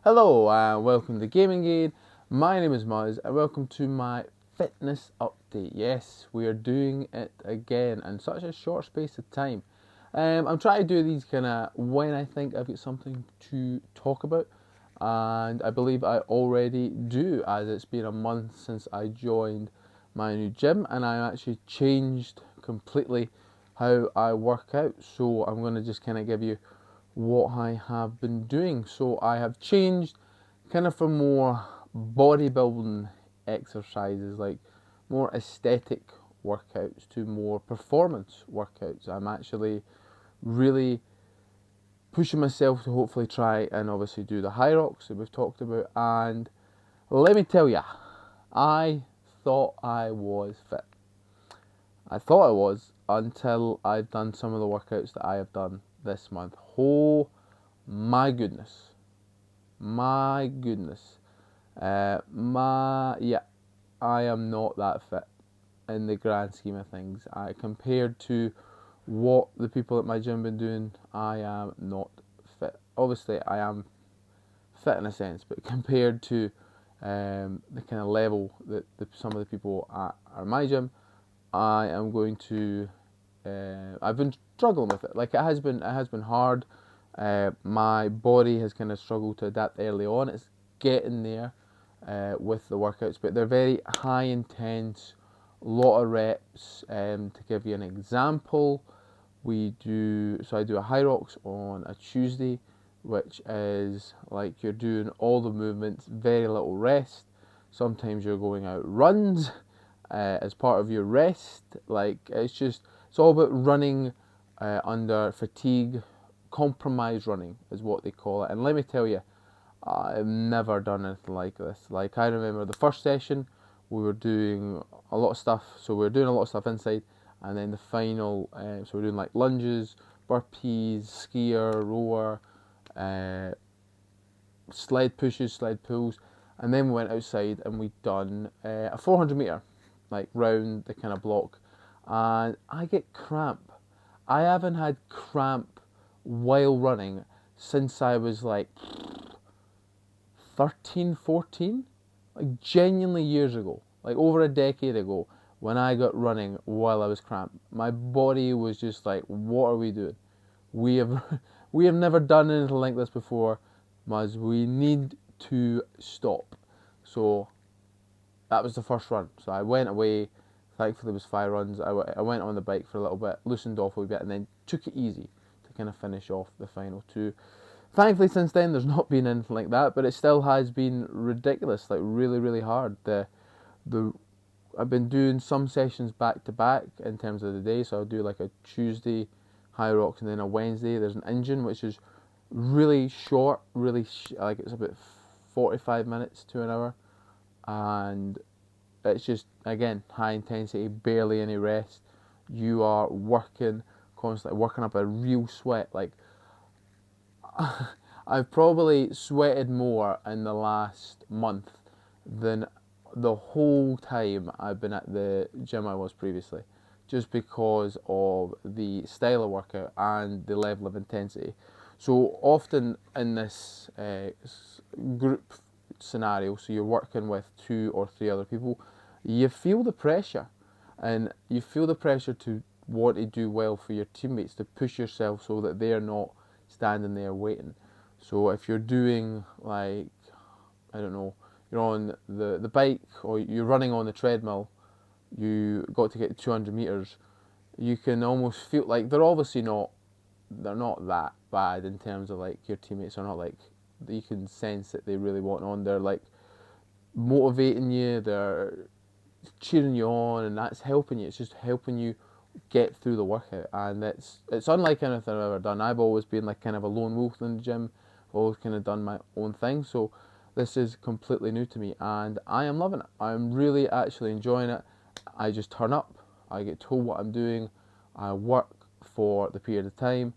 Hello and welcome to Gaming Aid. My name is Muzz and welcome to my fitness update. Yes, we are doing it again in such a short space of time. I'm trying to do these kind of when I think I've got something to talk about, and I believe I already do, as it's been a month since I joined my new gym and I actually changed completely how I work out. So I'm going to just kind of give you what I have been doing. So I have changed kind of from more bodybuilding exercises, like more aesthetic workouts, to more performance workouts. I'm actually really pushing myself to hopefully try and obviously do the high rocks that we've talked about. And let me tell you, I thought I was fit. I thought I was until I've done some of the workouts that I have done this month. Oh my goodness. My goodness. Yeah, I am not that fit in the grand scheme of things. Compared to what the people at my gym been doing, I am not fit. Obviously, I am fit in a sense, but compared to the kind of level that some of the people at my gym, I am going to. I've been struggling with it. Like it has been hard. My body has kind of struggled to adapt early on. It's getting there with the workouts, but they're very high intense, lot of reps. To give you an example, I do a high rocks on a Tuesday, which is like you're doing all the movements, very little rest. Sometimes you're going out runs as part of your rest. It's all about running under fatigue. Compromise running is what they call it. And let me tell you, I've never done anything like this. Like, I remember the first session, we were doing a lot of stuff. So we were doing a lot of stuff inside, and then the final, so we're doing like lunges, burpees, skier, rower, uh, sled pushes, sled pulls, and then we went outside and we done a 400 meter, like round the kind of block, and I get cramp. I haven't had cramp while running since I was like 13, 14, like genuinely years ago, like over a decade ago, when I got running while I was cramped. My body was just like, what are we doing? We have we have never done anything like this before, Muzz. We need to stop. So that was the first run. So I went away. Thankfully, it was 5 runs. I went on the bike for a little bit, loosened off a wee bit, and then took it easy to kind of finish off the final two. Thankfully, since then, there's not been anything like that, but it still has been ridiculous, like really, really hard. The I've been doing some sessions back to back in terms of the day, so I'll do like a Tuesday high rocks and then a Wednesday. There's an engine which is really short, like it's about 45 minutes to an hour, and it's just again high intensity, barely any rest. You are working constantly, working up a real sweat. Like I've probably sweated more in the last month than the whole time I've been at the gym I was previously, just because of the style of workout and the level of intensity. So often in this group scenario, so you're working with 2 or 3 other people, you feel the pressure, and you feel the pressure to want to do well for your teammates, to push yourself so that they're not standing there waiting. So if you're doing like, I don't know, you're on the bike or you're running on the treadmill, you got to get 200 meters, you can almost feel like they're not that bad in terms of like your teammates are not like, you can sense that they really want on. They're like motivating you, they're cheering you on, and that's helping you. It's just helping you get through the workout, and it's unlike anything I've ever done. I've always been like kind of a lone wolf in the gym, always kind of done my own thing. So this is completely new to me, and I am loving it. I'm really actually enjoying it. I just turn up, I get told what I'm doing, I work for the period of time,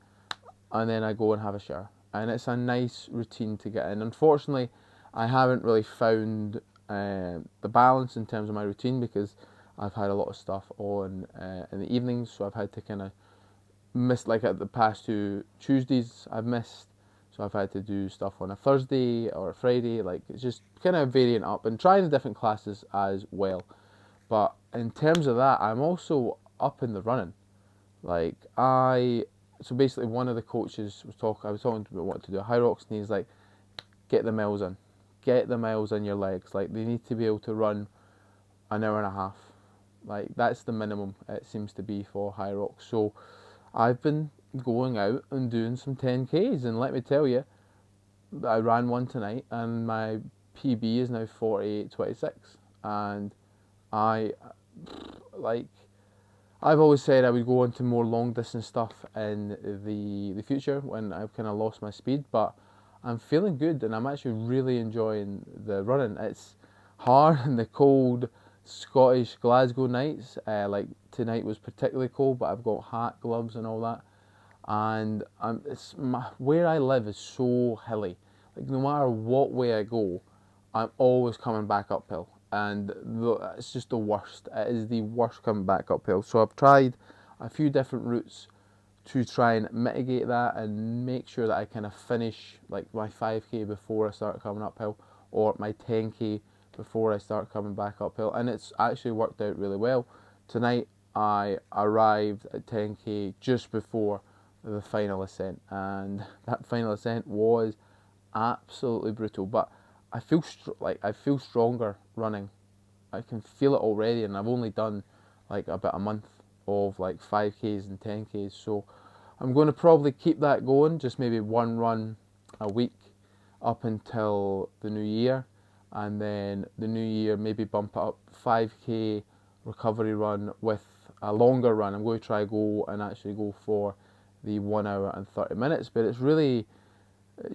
and then I go and have a shower. And it's a nice routine to get in. Unfortunately, I haven't really found the balance in terms of my routine, because I've had a lot of stuff on in the evenings, so I've had to kind of miss, like at the past 2 Tuesdays I've missed, So I've had to do stuff on a Thursday or a Friday. Like, it's just kind of varying up and trying the different classes as well. But in terms of that, I'm also up in the running. Like, so basically one of the coaches I was talking about what to do high rocks, and he's like, get the miles in. Get the miles in your legs. Like, they need to be able to run an hour and a half. Like, that's the minimum it seems to be for high rocks. So I've been going out and doing some 10Ks, and let me tell you, I ran one tonight, and my PB is now 48:26, and I like. I've always said I would go into more long distance stuff in the future when I've kind of lost my speed, but I'm feeling good and I'm actually really enjoying the running. It's hard in the cold Scottish Glasgow nights. Like tonight was particularly cold, but I've got hat, gloves, and all that. And where I live is so hilly. Like, no matter what way I go, I'm always coming back uphill, and it's just the worst. It is the worst coming back uphill. So I've tried a few different routes to try and mitigate that and make sure that I kind of finish like my 5K before I start coming uphill, or my 10K before I start coming back uphill, and it's actually worked out really well. Tonight I arrived at 10K just before the final ascent, and that final ascent was absolutely brutal. But I feel I feel stronger running. I can feel it already, and I've only done like about a month of like 5Ks and 10Ks, so I'm going to probably keep that going, just maybe one run a week up until the new year, and then the new year maybe bump it up 5K recovery run with a longer run. I'm going to try go and actually go for the 1 hour and 30 minutes, but it's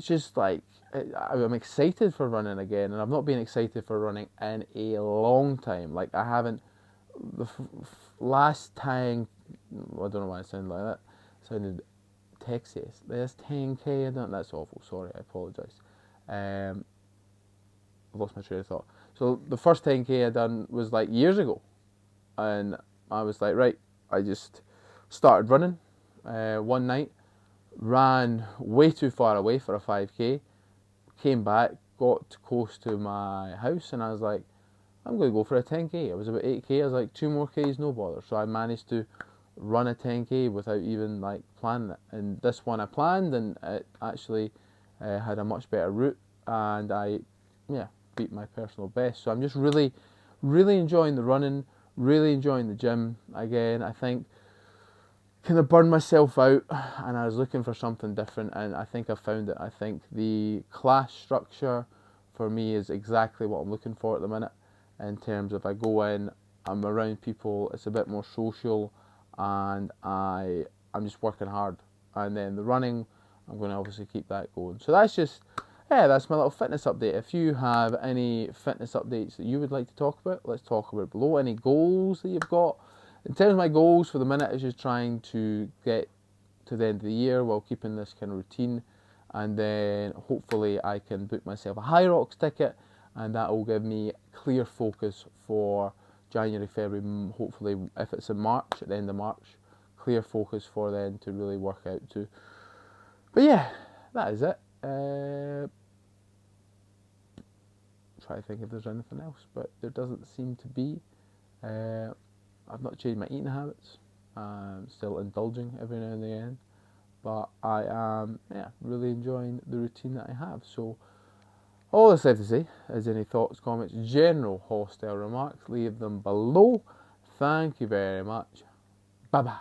just like, I'm excited for running again, and I've not been excited for running in a long time. Like, I haven't, last time, I don't know why I sounded like that, it sounded Texas, there's 10K, that's awful, sorry, I apologise. I've lost my train of thought. So the first 10K I done was like years ago, and I was like, right, I just started running one night, ran way too far away for a 5K, came back, got close to my house, and I was like, I'm going to go for a 10K. It was about 8K. I was like, 2 more Ks, no bother. So I managed to run a 10K without even like planning it. And this one I planned, and it actually had a much better route, and I beat my personal best. So I'm just really, really enjoying the running, really enjoying the gym again. I think kind of burned myself out, and I was looking for something different, and I think I found it. I think the class structure for me is exactly what I'm looking for at the minute, in terms of I go in, I'm around people, it's a bit more social, and I'm just working hard. And then the running, I'm going to obviously keep that going. So that's just, that's my little fitness update. If you have any fitness updates that you would like to talk about, let's talk about it below. Any goals that you've got. In terms of my goals for the minute, is just trying to get to the end of the year while keeping this kind of routine, and then hopefully I can book myself a High Rocks ticket, and that will give me clear focus for January, February, hopefully if it's in March, at the end of March, clear focus for then to really work out to. But yeah, that is it. Try to think if there's anything else, but there doesn't seem to be. I've not changed my eating habits. I'm still indulging every now and again, but I am really enjoying the routine that I have. So all that's left to say is, any thoughts, comments, general hostile remarks, leave them below. Thank you very much. Bye bye.